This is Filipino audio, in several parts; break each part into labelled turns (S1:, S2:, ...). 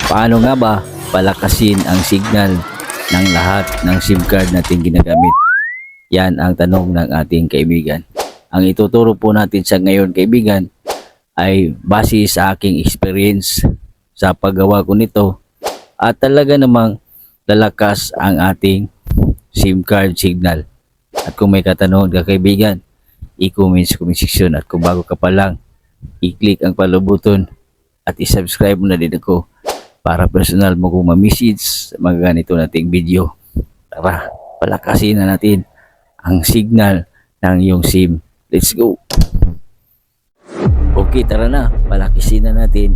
S1: Paano nga ba palakasin ang signal ng lahat ng SIM card natin ginagamit? Yan ang tanong ng ating kaibigan. Ang ituturo po natin sa ngayon, kaibigan, ay base sa aking experience sa paggawa ko nito at talaga namang lalakas ang ating SIM card signal. At kung may katanungan ka, kaibigan, i-comment sa comment section, at kung bago ka pa lang, i-click ang follow button at i-subscribe mo na din ako para personal mo kong ma-message sa mga ganito nating video. Tara, palakasin na natin ang signal ng iyong SIM. Let's go! Okay, tara na. Palakasin na natin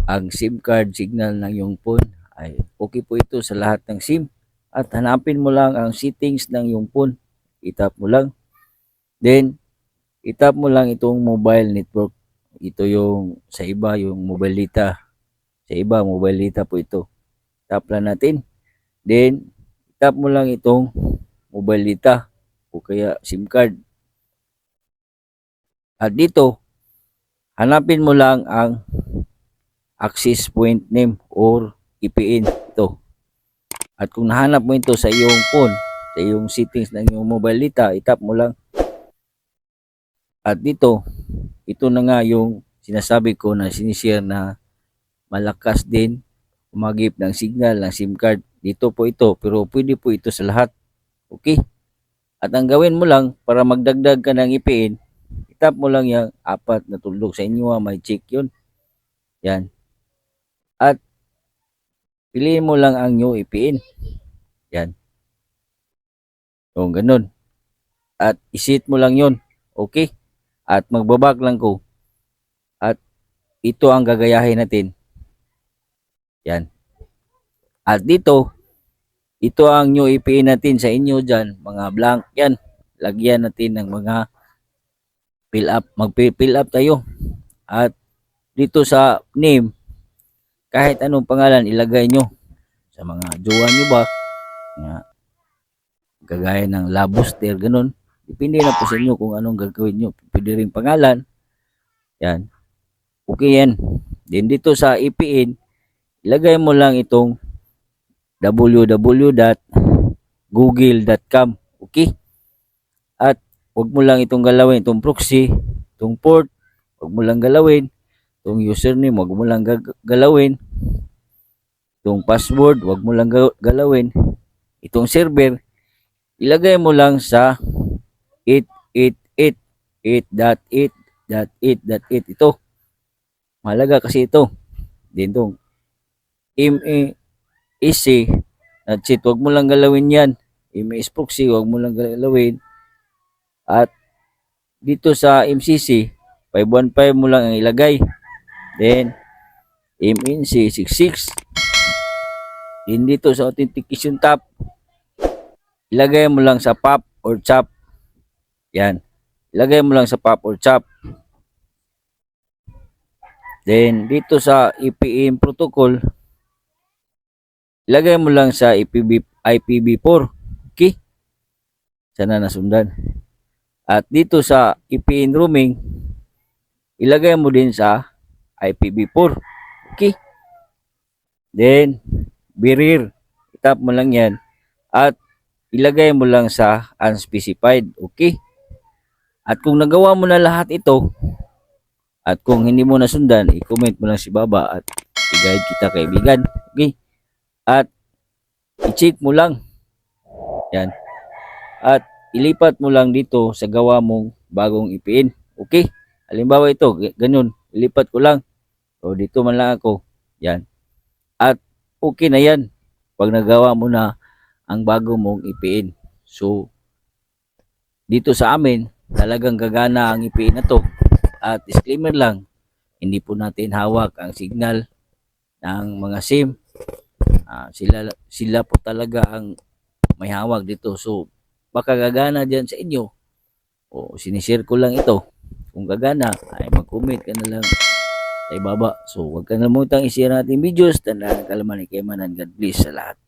S1: ang SIM card signal ng iyong phone. Ay, okay po ito sa lahat ng SIM. At hanapin mo lang ang settings ng iyong phone. I-tap mo lang. Then, i-tap mo lang itong mobile network. Ito yung sa iba, yung mobile data. Sa iba, mobile data po ito. Tap lang natin. Then, tap mo lang itong mobile data o kaya SIM card. At dito, hanapin mo lang ang access point name or IPN ito. At kung nahanap mo ito sa iyong phone, sa iyong settings ng iyong mobile data, itap mo lang. At dito, ito na nga yung sinasabi ko na sinishare na malakas din umagip ng signal ng SIM card. Dito po ito, pero pwede po ito sa lahat. Okay? At ang gawin mo lang para magdagdag ka ng IPN, itap mo lang yung apat na tuldok sa inyo, may check yun. Yan. At piliin mo lang ang new IPN. Yan. O, ganun. At isit mo lang yun. Okay? At magbabak lang ko. At ito ang gagayahin natin. Yan. At dito, ito ang new IPN natin sa inyo dyan. Mga blank yan. Lagyan natin ng mga fill up. Mag-fill up tayo. At dito sa name, kahit anong pangalan ilagay nyo. Sa mga jowa nyo ba, nga, gagaya ng Labuster, ganun. Depende na po sa inyo kung anong gagawin nyo. Pwede rin pangalan. Yan. Okay yan. Then dito sa IPN, ilagay mo lang itong www.google.com. Okay? At huwag mo lang itong galawin, itong proxy, itong port, huwag mo lang galawin. Itong username, huwag mo lang galawin. Itong password, huwag mo lang galawin. Itong server, ilagay mo lang sa 888.8.8.8. Ito. Mahalaga kasi ito. Dito. MEC. That's it. Huwag mo lang galawin yan. MES proxy, huwag mo lang galawin. At dito sa MCC, 515 mo lang ang ilagay. Then, MNC 66. Then dito sa authentication tab, ilagay mo lang sa POP or CHOP. Yan. Ilagay mo lang sa POP or CHOP. Then dito sa IPM protocol, ilagay mo lang sa IPv4. Okay? Sana nasundan. At dito sa IPN roaming, ilagay mo din sa IPv4. Okay? Then, barrier. Itap mo lang yan. At ilagay mo lang sa unspecified. Okay? At kung nagawa mo na lahat ito, at kung hindi mo nasundan, i-comment mo lang si Baba at i-guide kita, kaibigan. Okay? At i-check mo lang. Yan. At ilipat mo lang dito sa gawa mong bagong IPN. Okay? Halimbawa ito, ganun. Ilipat ko lang. So, dito man lang ako. Yan. At okay na yan. Pag nagawa mo na ang bago mong IPN. So, dito sa amin, talagang gagana ang IPN na to. At disclaimer lang, hindi po natin hawak ang signal ng mga SIM. Sila po talaga ang may hawak dito. So, baka gagana dyan sa inyo. O, sinishare ko lang ito. Kung gagana, ay mag-comment ka na lang sa ibaba. So, huwag ka na mutang i-share natin videos. Tandaan ang kalaman ni Kemanan. God bless sa lahat.